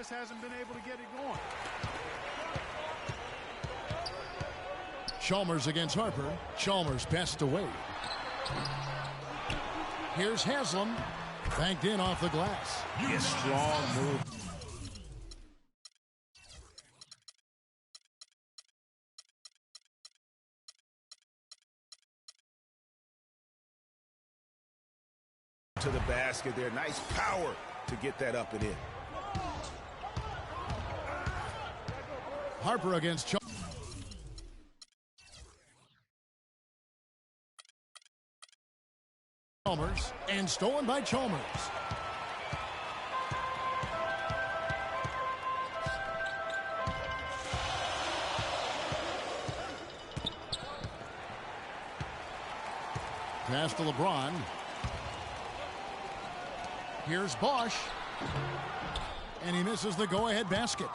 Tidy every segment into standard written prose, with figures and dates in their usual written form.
just hasn't been able to get it going. Chalmers against Harper. Chalmers passed away. Here's Haslam. Banked in off the glass. Yes, strong move. To the basket there. Nice power to get that up and in. Harper against Chalmers, and stolen by Chalmers. Pass to LeBron. Here's Bosch. And he misses the go-ahead basket.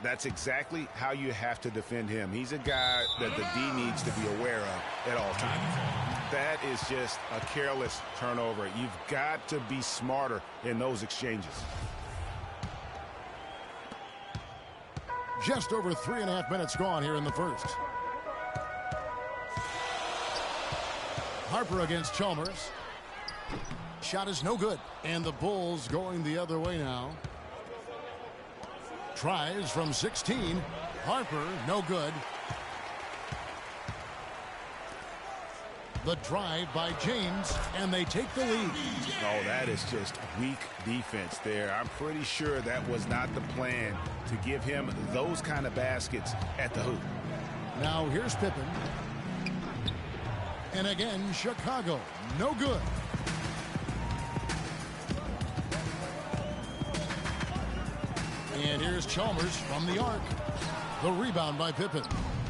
That's exactly how you have to defend him. He's a guy that the D needs to be aware of at all times. That is just a careless turnover. You've got to be smarter in those exchanges. Just over 3.5 minutes gone here in the first. Harper against Chalmers. Shot is no good. And the Bulls going the other way now. Tries from 16. Harper, no good. The drive by James, and they take the lead. Oh, that is just weak defense there. I'm pretty sure that was not the plan to give him those kind of baskets at the hoop. Now here's Pippen. And again, Chicago, no good. And here's Chalmers from the arc. The rebound by Pippen.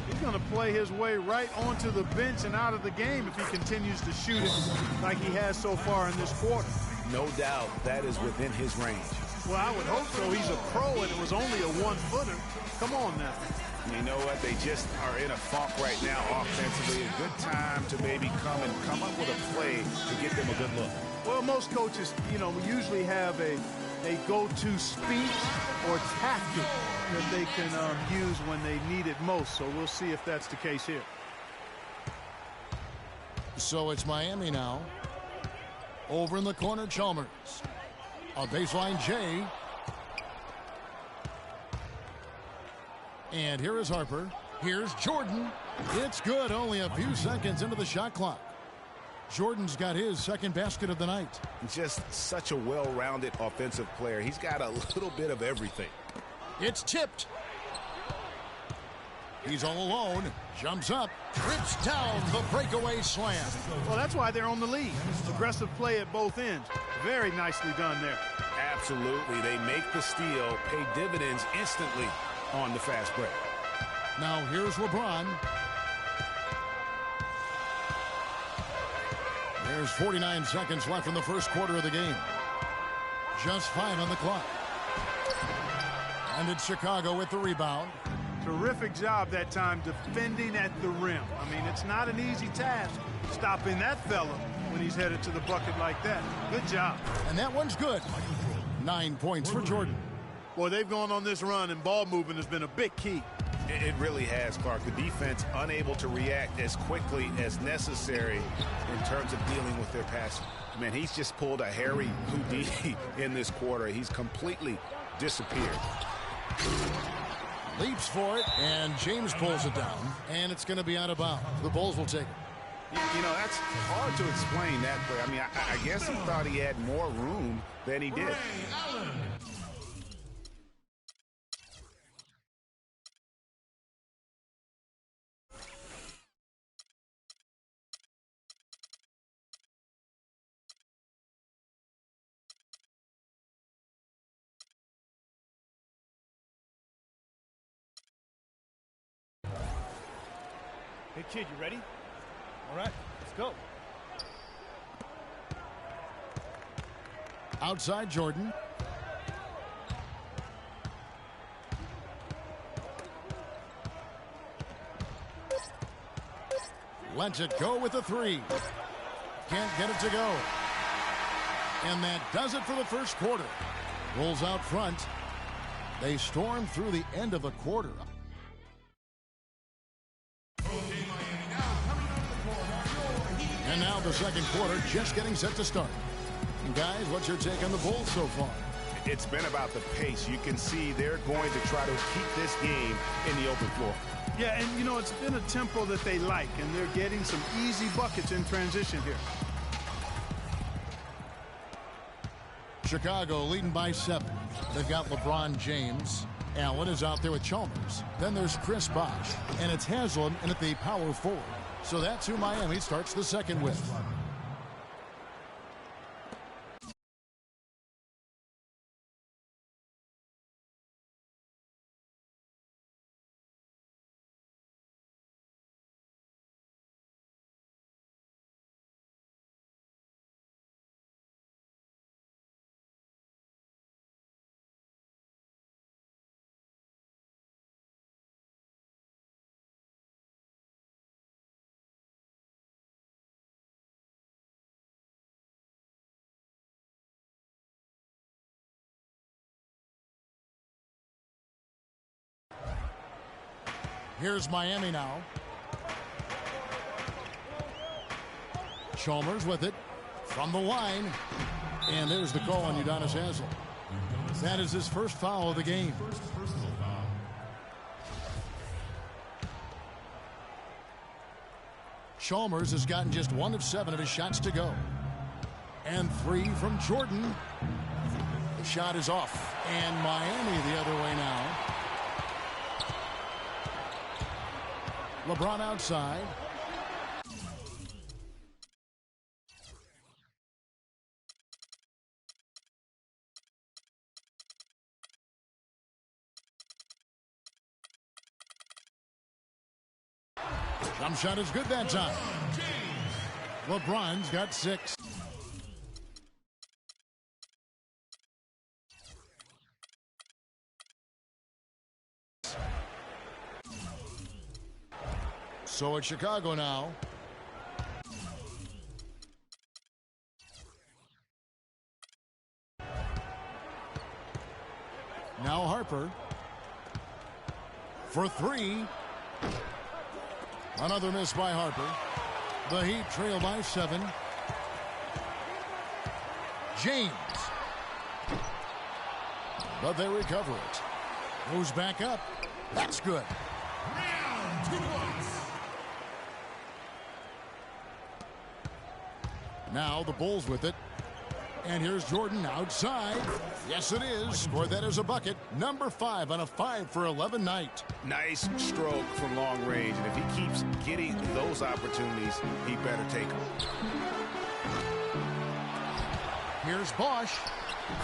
He's going to play his way right onto the bench and out of the game if he continues to shoot it like he has so far in this quarter. No doubt that is within his range. Well, I would hope so. He's a pro, and it was only a one-footer. Come on now. You know what? They just are in a funk right now offensively. A good time to maybe come up with a play to get them a good look. Well, most coaches, usually have a go-to speech or tactic that they can use when they need it most. So we'll see if that's the case here. So it's Miami now. Over in the corner, Chalmers. A baseline J. And here is Harper. Here's Jordan. It's good. Only a few seconds into the shot clock. Jordan's got his second basket of the night. Just such a well-rounded offensive player. He's got a little bit of everything. It's tipped. He's all alone. Jumps up. Trips down the breakaway slam. Well, that's why they're on the lead. Aggressive play at both ends. Very nicely done there. Absolutely. They make the steal, pay dividends instantly on the fast break. Now here's LeBron. There's 49 seconds left in the first quarter of the game. Just 5 on the clock. And it's Chicago with the rebound. Terrific job that time defending at the rim. I mean, it's not an easy task stopping that fella when he's headed to the bucket like that. Good job. And that one's good. 9 points for Jordan. Boy, they've gone on this run, and ball movement has been a big key. It really has, Clark. The defense unable to react as quickly as necessary in terms of dealing with their passing. Man, he's just pulled a Harry Houdini in this quarter. He's completely disappeared. Leaps for it, and James pulls it down, and it's going to be out of bounds. The Bulls will take it. That's hard to explain that play. I mean, I guess he thought he had more room than he did. Hey, kid, you ready? All right, let's go. Outside Jordan. Lets it go with a 3. Can't get it to go. And that does it for the first quarter. Bulls out front. They storm through the end of the quarter. And now the second quarter just getting set to start. And guys, what's your take on the Bulls so far? It's been about the pace. You can see they're going to try to keep this game in the open floor. Yeah, and, you know, it's been a tempo that they like, and they're getting some easy buckets in transition here. Chicago leading by 7. They've got LeBron James. Allen is out there with Chalmers. Then there's Chris Bosh, and it's Haslam in at the power forward. So that's who Miami starts the second with. Here's Miami now. Chalmers with it from the line. And there's the call on Udonis Haslem. That is his first foul of the game. Chalmers has gotten just 1 of 7 of his shots to go. And 3 from Jordan. The shot is off. And Miami the other way now. LeBron outside. Jump shot is good that time. LeBron's got 6. So it's Chicago now. Now Harper for 3. Another miss by Harper. The Heat trail by 7. James. But they recover it. Goes back up. That's good. Round 2 points. Now the Bulls with it. And here's Jordan outside. Yes, it is. Scored that as a bucket. Number 5 on a 5 for 11 night. Nice stroke from long range. And if he keeps getting those opportunities, he better take them. Here's Bosh.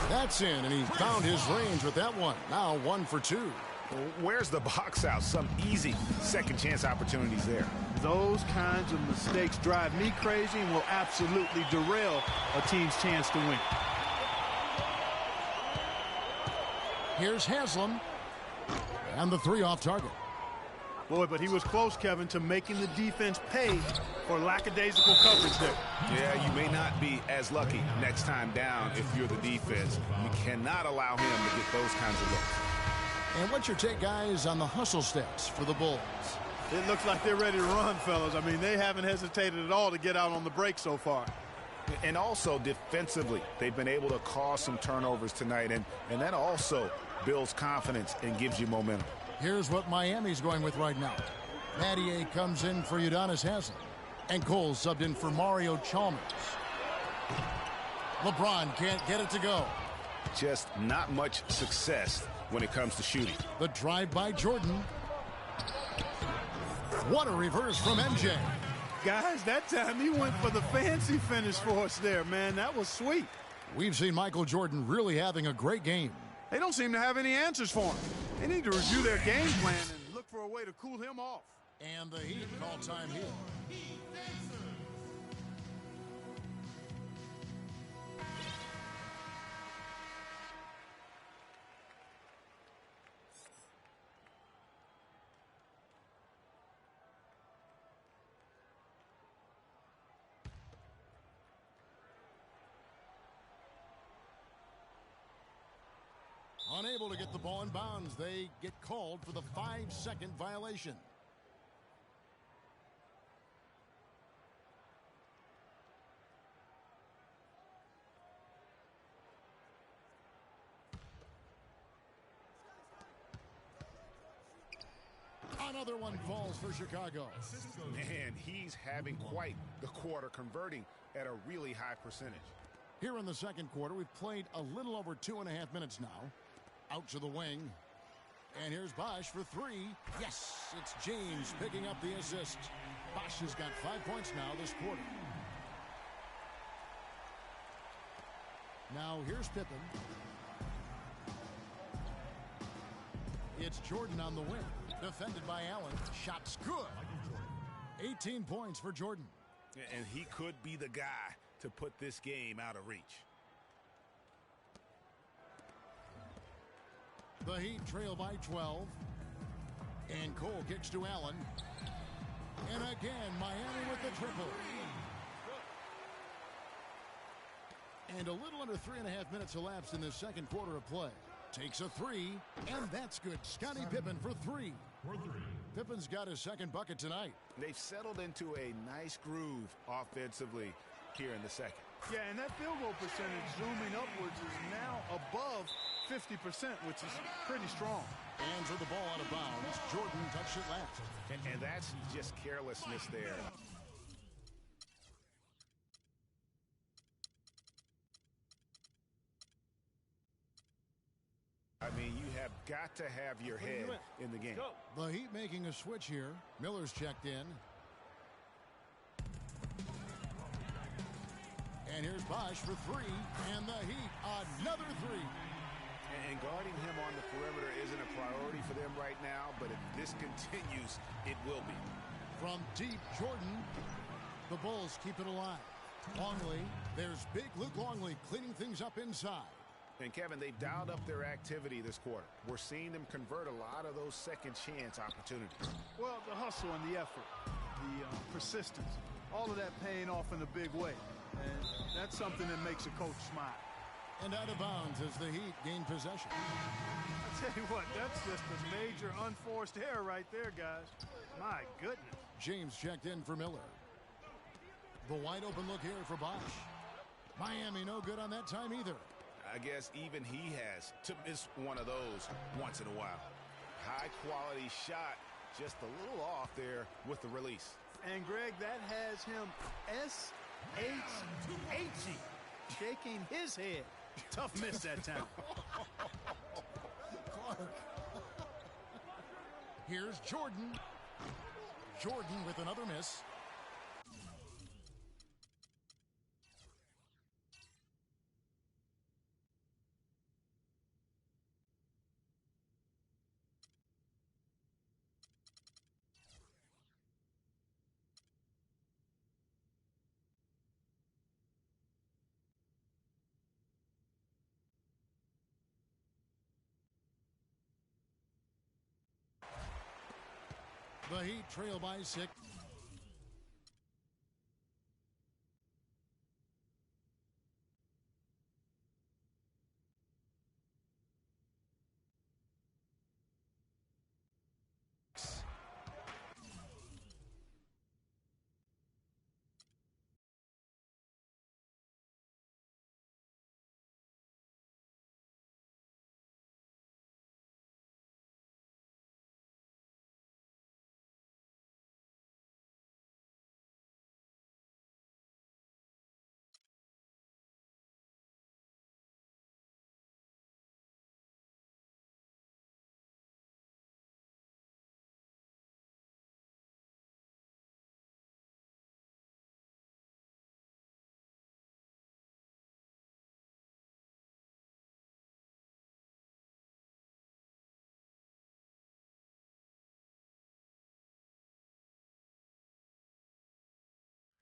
That's in, and he found his range with that one. Now 1 for 2. Where's the box out? Some easy second chance opportunities there. Those kinds of mistakes drive me crazy and will absolutely derail a team's chance to win. Here's Haslam. And the 3 off target. Boy, but he was close, Kevin, to making the defense pay for lackadaisical coverage there. Yeah, you may not be as lucky next time down if you're the defense. You cannot allow him to get those kinds of looks. And what's your take, guys, on the hustle stats for the Bulls? It looks like they're ready to run, fellas. I mean, they haven't hesitated at all to get out on the break so far. And also defensively, they've been able to cause some turnovers tonight, and that also builds confidence and gives you momentum. Here's what Miami's going with right now. Mathieu comes in for Udonis Haslem. And Cole subbed in for Mario Chalmers. LeBron can't get it to go. Just not much success when it comes to shooting. The drive by Jordan. What a reverse from MJ. Guys, that time he went for the fancy finish for us there, man. That was sweet. We've seen Michael Jordan really having a great game. They don't seem to have any answers for him. They need to review their game plan and look for a way to cool him off. And the Heat call time here. Unable able to get the ball in bounds. They get called for the 5-second violation. Another one falls for Chicago. Man, he's having quite the quarter, converting at a really high percentage. Here in the second quarter, we've played a little over 2.5 minutes now. Out to the wing. And here's Bosch for three. Yes, it's James picking up the assist. Bosch has got 5 points now this quarter. Now here's Pippen. It's Jordan on the wing. Defended by Allen. Shot's good. 18 points for Jordan. And he could be the guy to put this game out of reach. The Heat trail by 12. And Cole kicks to Allen. And again, Miami with the triple. And a little under 3.5 minutes elapsed in the second quarter of play. Takes a three, and that's good. Scottie Pippen for three. Pippen's got his second bucket tonight. They've settled into a nice groove offensively here in the second. Yeah, and that field goal percentage zooming upwards is now above 50%, which is pretty strong. Hands of the ball out of bounds. Jordan touched it last. And that's just carelessness there. I mean, you have got to have your head in the game. The Heat making a switch here. Miller's checked in. And here's Bosch for three. And the Heat, another three. And guarding him on the perimeter isn't a priority for them right now, but if this continues, it will be. From deep, Jordan. The Bulls keep it alive. Longley, there's big Luke Longley cleaning things up inside. And, Kevin, they've dialed up their activity this quarter. We're seeing them convert a lot of those second chance opportunities. Well, the hustle and the effort, the persistence, all of that paying off in a big way. And that's something that makes a coach smile. And out of bounds as the Heat gain possession. I tell you what, that's just a major unforced error right there, guys. My goodness. James checked in for Miller. The wide open look here for Bosch. Miami no good on that time either. I guess even he has to miss one of those once in a while. High quality shot, just a little off there with the release. And Greg, that has him S-H-H-E, shaking his head. Tough miss that time. Clark. Here's Jordan. Jordan with another miss. The Heat trail by 6.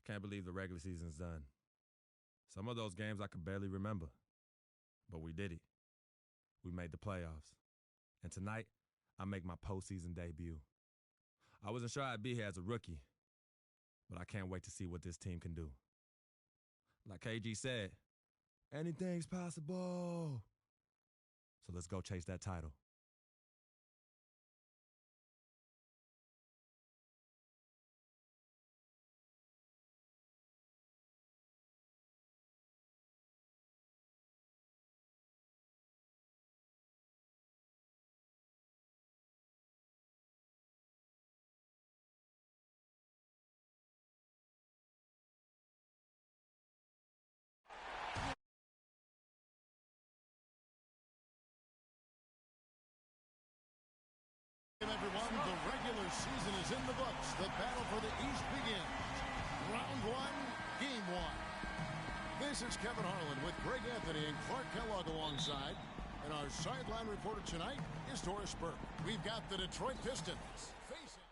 Can't believe the regular season's done. Some of those games I could barely remember, but we did it. We made the playoffs. And tonight, I make my postseason debut. I wasn't sure I'd be here as a rookie, but I can't wait to see what this team can do. Like KG said, anything's possible. So let's go chase that title. Everyone, the regular season is in the books. The battle for the East begins. Round one, game one. This is Kevin Harlan with Greg Anthony and Clark Kellogg alongside. And our sideline reporter tonight is Doris Burke. We've got the Detroit Pistons facing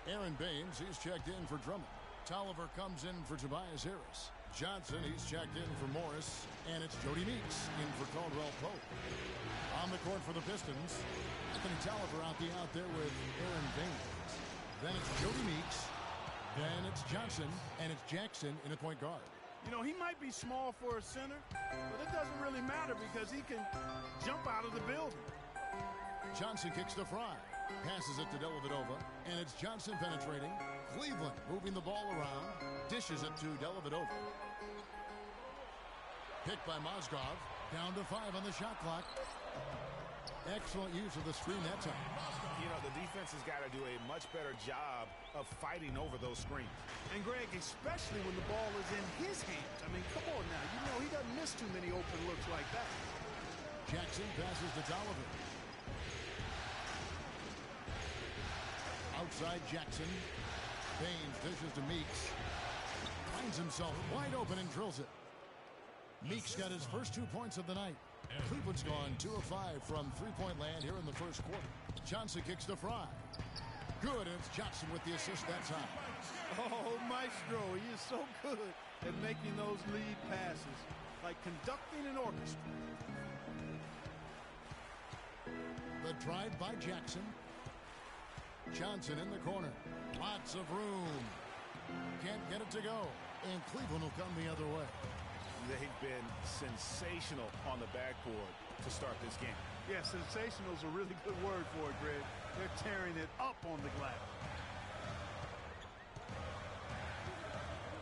Aaron Baines, he's checked in for Drummond. Tolliver comes in for Tobias Harris. Johnson, he's checked in for Morris. And it's Jody Meeks in for Caldwell Pope. On the court for the Pistons, Anthony Tolliver out there with Aaron Baines. Then it's Jody Meeks. Then it's Johnson. And it's Jackson in the point guard. You know, he might be small for a center, but it doesn't really matter because he can jump out of the building. Johnson kicks to Fry. Passes it to Dellavedova. And it's Johnson penetrating. Cleveland moving the ball around. Dishes it to Dellavedova. Picked by Mozgov. Down to 5 on the shot clock. Excellent use of the screen that time. You know, the defense has got to do a much better job of fighting over those screens. And Greg, especially when the ball is in his hands. I mean, come on now. You know, he doesn't miss too many open looks like that. Jackson passes to Tolliver. Outside Jackson. Baines dishes to Meeks. Finds himself wide open and drills it. Meeks got his first 2 points of the night. Cleveland's gone 2 of 5 from three-point land here in the first quarter. Johnson kicks to Fry. Good, and it's Johnson with the assist that time. Oh, Maestro, he is so good at making those lead passes, like conducting an orchestra. The drive by Jackson. Johnson in the corner. Lots of room. Can't get it to go. And Cleveland will come the other way. They've been sensational on the backboard to start this game. Yeah, sensational is a really good word for it, Greg. They're tearing it up on the glass.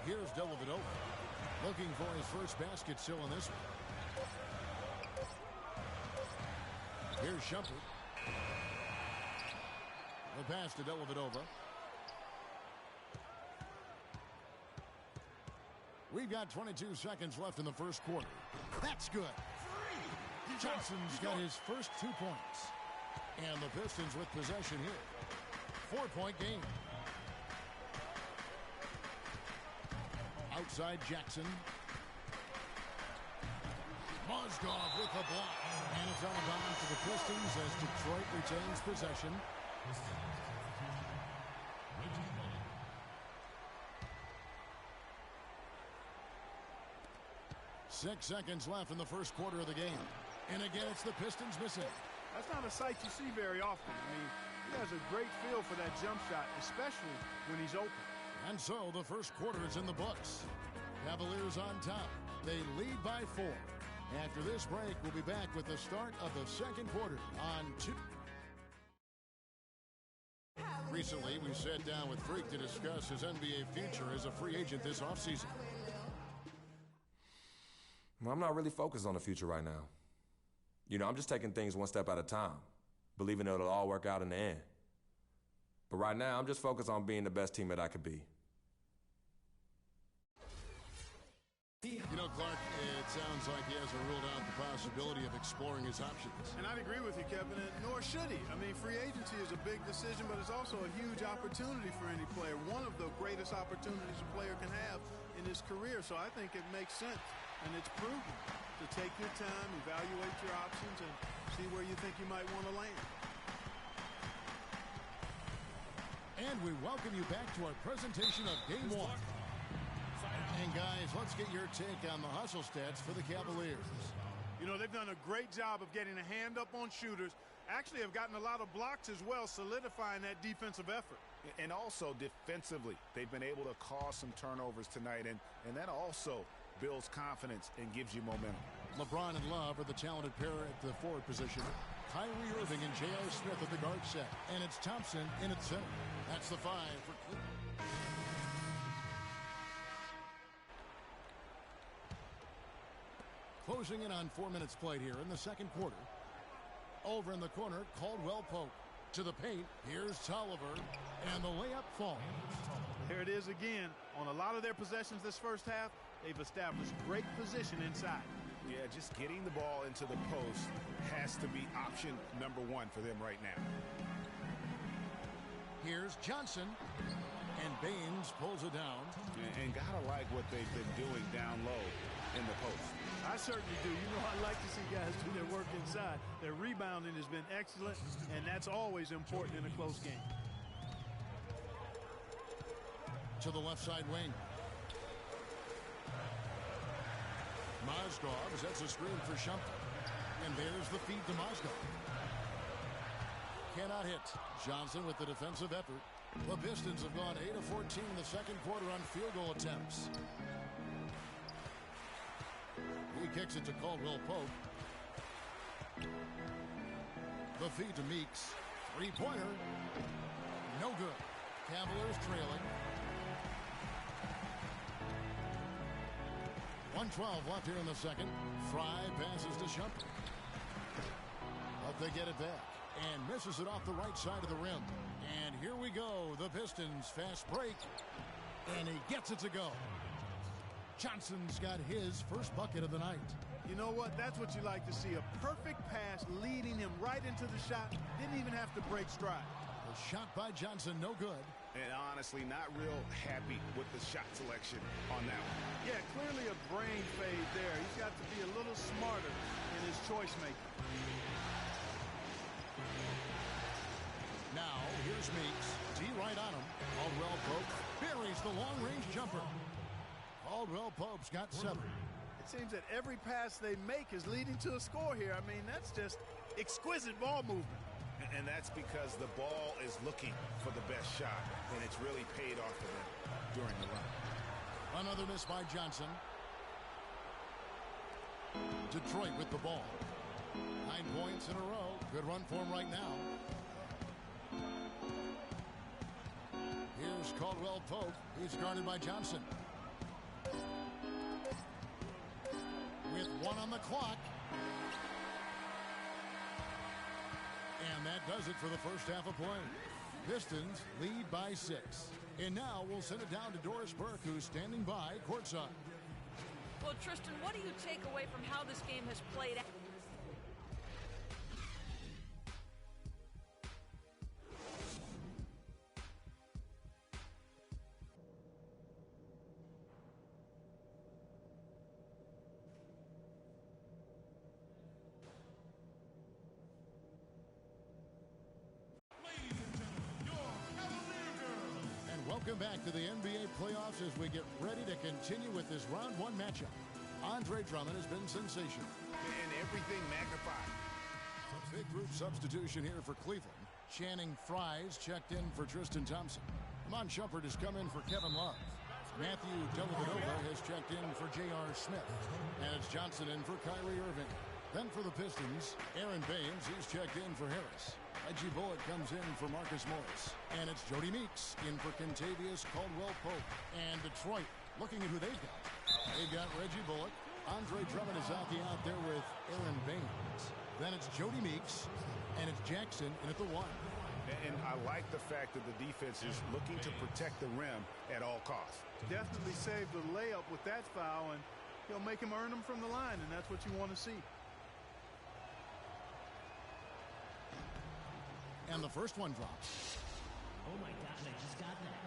Here's Dellavedova. Looking for his first basket still in this one. Here's Shumpert. The pass to Dellavedova. We've got 22 seconds left in the first quarter. That's good. Johnson's got his first 2 points. And the Pistons with possession here. 4-point game. Outside Jackson. Mozgov with the block. And it's out of bounds to the Pistons as Detroit retains possession. 6 seconds left in the first quarter of the game. And again, it's the Pistons missing. That's not a sight you see very often. I mean, he has a great feel for that jump shot, especially when he's open. And so the first quarter is in the books. Cavaliers on top. They lead by 4. After this break, we'll be back with the start of the second quarter on 2. Recently, we sat down with Freak to discuss his NBA future as a free agent this offseason. Well, I'm not really focused on the future right now. You know, I'm just taking things one step at a time, believing it'll all work out in the end. But right now, I'm just focused on being the best teammate I could be. You know, Clark, it sounds like he hasn't ruled out the possibility of exploring his options. And I'd agree with you, Kevin, and nor should he. I mean, free agency is a big decision, but it's also a huge opportunity for any player. One of the greatest opportunities a player can have in his career. So I think it makes sense, and it's prudent to take your time, evaluate your options, and see where you think you might want to land. And we welcome you back to our presentation of Game 1. And guys, let's get your take on the hustle stats for the Cavaliers. You know, they've done a great job of getting a hand up on shooters. Actually have gotten a lot of blocks as well, solidifying that defensive effort. And also defensively, they've been able to cause some turnovers tonight, and that also builds confidence and gives you momentum. LeBron and Love are the talented pair at the forward position. Kyrie Irving and J.R. Smith at the guard set. And it's Thompson in at center. That's the 5 for Cleveland. Closing in on 4 minutes played here in the second quarter. Over in the corner, Caldwell Pope. To the paint, here's Tolliver. And the layup falls. Here it is again. On a lot of their possessions this first half, they've established great position inside. Yeah, just getting the ball into the post has to be option number 1 for them right now. Here's Johnson. And Baines pulls it down. And gotta like what they've been doing down low in the post. I certainly do. You know, I like to see guys do their work inside. Their rebounding has been excellent, and that's always important in a close game. To the left side wing. Mozgov sets a screen for Shumpert. And there's the feed to Mozgov. Cannot hit. Johnson with the defensive effort. The Pistons have gone 8 of 14 in the second quarter on field goal attempts. He kicks it to Caldwell Pope. The feed to Meeks. Three-pointer. No good. Cavaliers trailing. 1:12 left here in the second. Fry passes to Shumpert. But they get it back. And misses it off the right side of the rim. And here we go. The Pistons fast break. And he gets it to go. Johnson's got his first bucket of the night. You know what? That's what you like to see. A perfect pass leading him right into the shot. Didn't even have to break stride. The shot by Johnson, no good. And honestly, not real happy with the shot selection on that one. Yeah, clearly a brain fade there. He's got to be a little smarter in his choice making. Now, here's Meeks. D right on him. Caldwell Pope buries the long-range jumper. Caldwell Pope's got 7. It seems that every pass they make is leading to a score here. I mean, that's just exquisite ball movement. And that's because the ball is looking for the best shot, and it's really paid off for them during the run. Another miss by Johnson. Detroit with the ball. 9 points in a row. Good run for him right now. Here's Caldwell Pope. He's guarded by Johnson. With 1 on the clock. And that does it for the first half of play. Pistons lead by 6. And now we'll send it down to Doris Burke, who's standing by courtside. Well, Tristan, what do you take away from how this game has played out? Welcome back to the NBA playoffs as we get ready to continue with this round 1 matchup. Andre Drummond has been sensational. And everything magnified. Big group substitution here for Cleveland. Channing Frye's checked in for Tristan Thompson. Iman Shumpert has come in for Kevin Love. Matthew Dellavedova has checked in for J.R. Smith. And it's Johnson in for Kyrie Irving. Then for the Pistons, Aaron Baines, he's checked in for Harris. Reggie Bullock comes in for Marcus Morris. And it's Jody Meeks in for Kentavious Caldwell-Pope. And Detroit, looking at who they've got. They've got Reggie Bullock. Andre Drummond is out there with Aaron Baines. Then it's Jody Meeks. And it's Jackson in at the 1. And I like the fact that the defense is looking to protect the rim at all costs. Definitely saved the layup with that foul, and he'll make him earn them from the line, and that's what you want to see. And the first one drops. Oh my God, I just got that.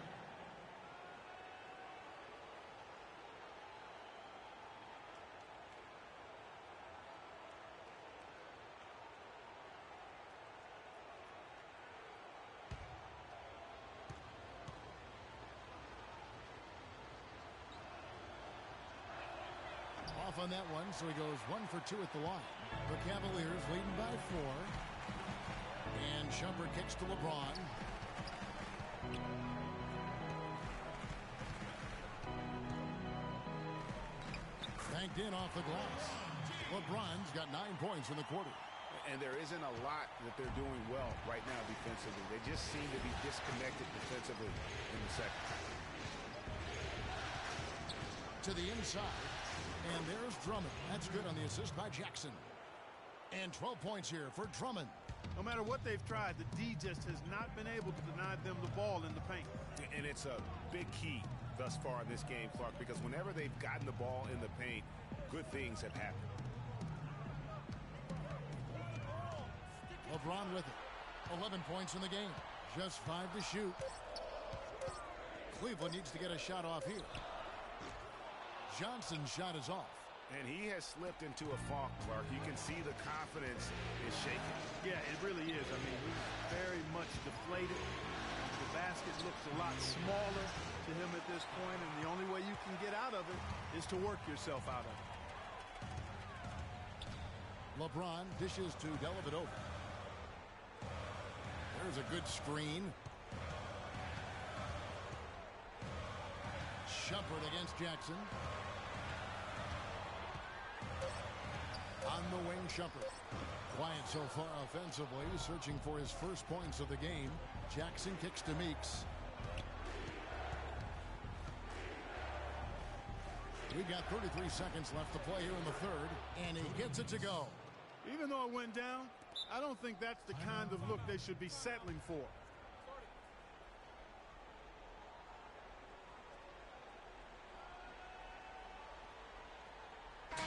Off on that one, so he goes 1 for 2 at the line. The Cavaliers leading by 4. And Shumpert kicks to LeBron. Banked in off the glass. LeBron's got 9 points in the quarter. And there isn't a lot that they're doing well right now defensively. They just seem to be disconnected defensively in the second. To the inside. And there's Drummond. That's good on the assist by Jackson. And 12 points here for Drummond. No matter what they've tried, the D just has not been able to deny them the ball in the paint. And it's a big key thus far in this game, Clark, because whenever they've gotten the ball in the paint, good things have happened. LeBron with it. 11 points in the game. Just 5 to shoot. Cleveland needs to get a shot off here. Johnson's shot is off. And he has slipped into a funk, Clark. You can see the confidence is shaking. Yeah, it really is. I mean, he's very much deflated. The basket looks a lot smaller to him at this point, and the only way you can get out of it is to work yourself out of it. LeBron dishes to Dellavedova. There's a good screen. Shumpert against Jackson. On the wing, Shumpert. Quiet so far offensively, searching for his first points of the game. Jackson kicks to Meeks. We've got 33 seconds left to play here in the third, and he gets it to go. Even though it went down, I don't think that's the kind of look they should be settling for.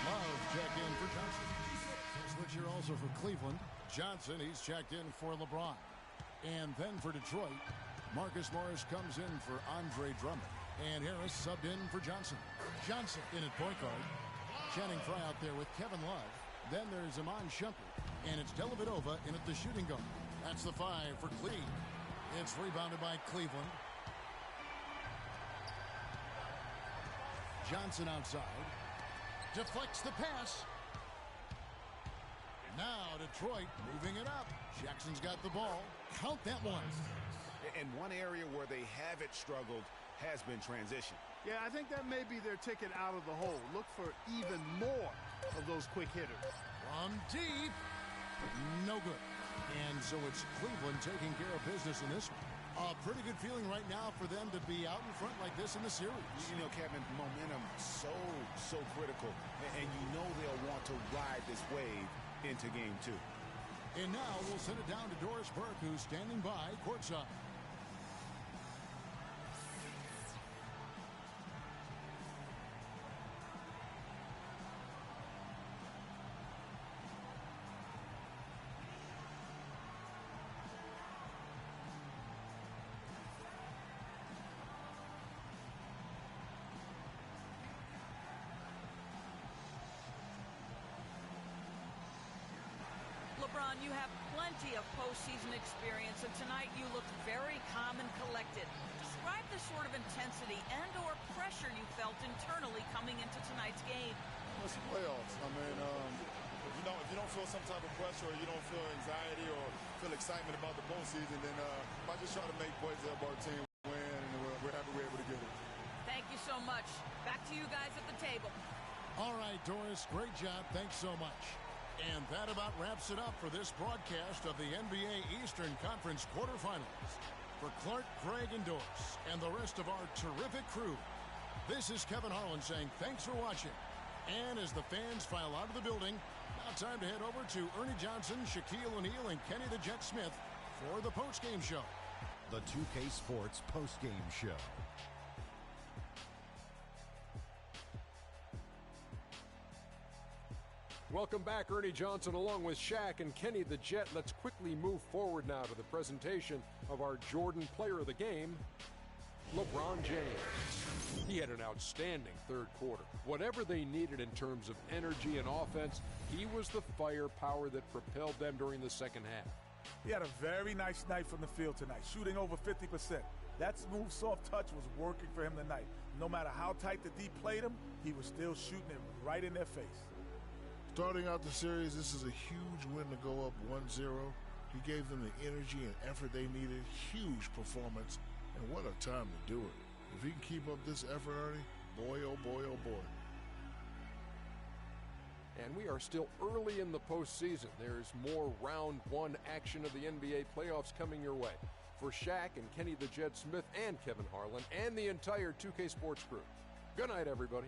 Love check in for Johnson. Switch here also for Cleveland. Johnson, he's checked in for LeBron. And then for Detroit, Marcus Morris comes in for Andre Drummond. And Harris subbed in for Johnson. Johnson in at point guard. Channing Frye out there with Kevin Love. Then there's Iman Shumpert. And it's Dellavedova in at the shooting guard. That's the 5 for Cleveland. It's rebounded by Cleveland. Johnson outside. Deflects the pass. Now Detroit moving it up. Jackson's got the ball. Count that one. And one area where they haven't struggled has been transition. Yeah, I think that may be their ticket out of the hole. Look for even more of those quick hitters. From deep. No good. And so it's Cleveland taking care of business in this one. A pretty good feeling right now for them to be out in front like this in the series. You know, Kevin, momentum so critical. And you know they'll want to ride this wave into game 2. And now we'll send it down to Doris Burke, who's standing by courtside. LeBron, you have plenty of postseason experience, and tonight you looked very calm and collected. Describe the sort of intensity and or pressure you felt internally coming into tonight's game. It's the playoffs. I mean, if you don't feel some type of pressure, or you don't feel anxiety or feel excitement about the postseason, then I just try to make plays to help our team win, and we're happy we're able to get it. Thank you so much. Back to you guys at the table. All right, Doris, great job. Thanks so much. And that about wraps it up for this broadcast of the NBA Eastern Conference quarterfinals. For Clark, Craig, and Doris, and the rest of our terrific crew, this is Kevin Harlan saying thanks for watching. And as the fans file out of the building, now time to head over to Ernie Johnson, Shaquille O'Neal, and Kenny the Jet Smith for the postgame show. The 2K Sports postgame show. Welcome back, Ernie Johnson along with Shaq and Kenny the Jet. Let's quickly move forward now to the presentation of our Jordan Player of the Game, LeBron James. He had an outstanding third quarter. Whatever they needed in terms of energy and offense, he was the firepower that propelled them during the second half. He had a very nice night from the field tonight, shooting over 50%. That smooth, soft touch was working for him tonight. No matter how tight the D played him, he was still shooting it right in their face. Starting out the series, this is a huge win to go up 1-0. He gave them the energy and effort they needed. Huge performance, and what a time to do it. If he can keep up this effort, Ernie, boy, oh boy, oh boy. And we are still early in the postseason. There's more round one action of the NBA playoffs coming your way. For Shaq and Kenny the Jet Smith and Kevin Harlan and the entire 2K Sports crew, good night, everybody.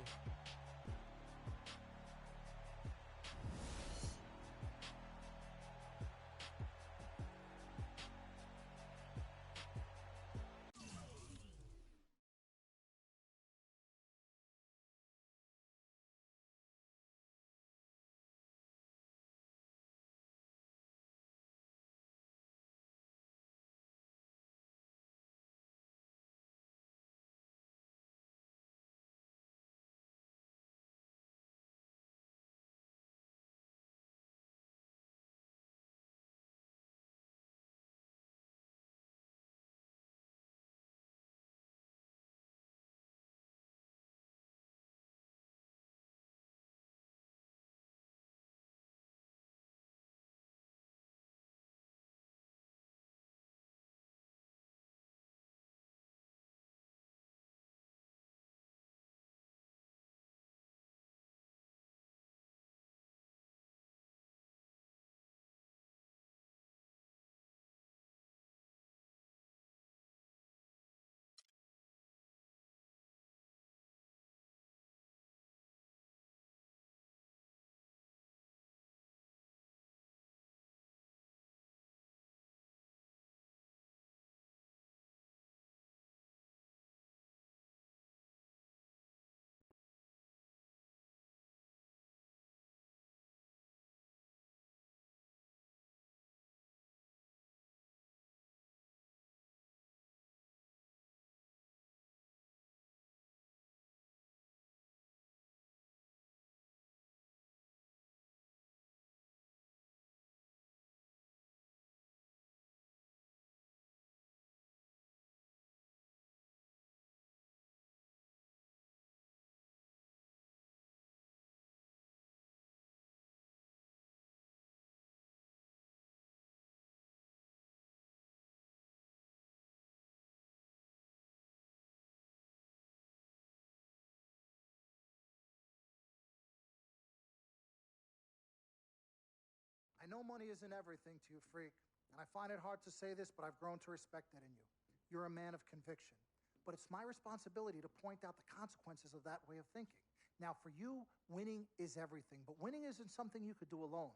I know money isn't everything to you, Freak, and I find it hard to say this, but I've grown to respect it in you. You're a man of conviction, but it's my responsibility to point out the consequences of that way of thinking. Now, for you, winning is everything, but winning isn't something you could do alone.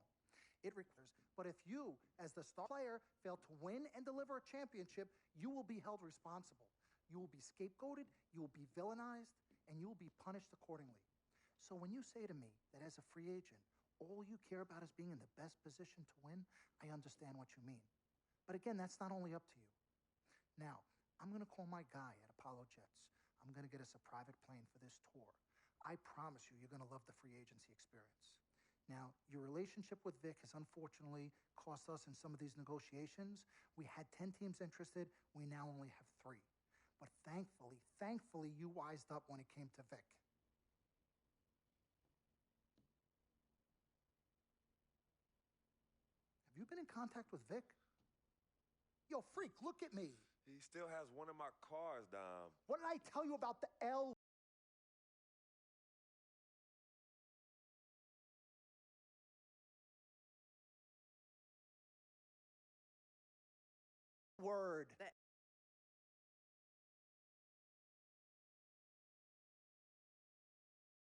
It requires, but if you, as the star player, fail to win and deliver a championship, you will be held responsible. You will be scapegoated, you will be villainized, and you will be punished accordingly. So when you say to me that as a free agent, all you care about is being in the best position to win, I understand what you mean. But again, that's not only up to you. Now, I'm going to call my guy at Apollo Jets. I'm going to get us a private plane for this tour. I promise you, you're going to love the free agency experience. Now, your relationship with Vic has unfortunately cost us in some of these negotiations. We had 10 teams interested. We now only have 3. But thankfully, you wised up when it came to Vic. Have you been in contact with Vic? Yo, Freak, look at me. He still has one of my cars, Dom. What did I tell you about the L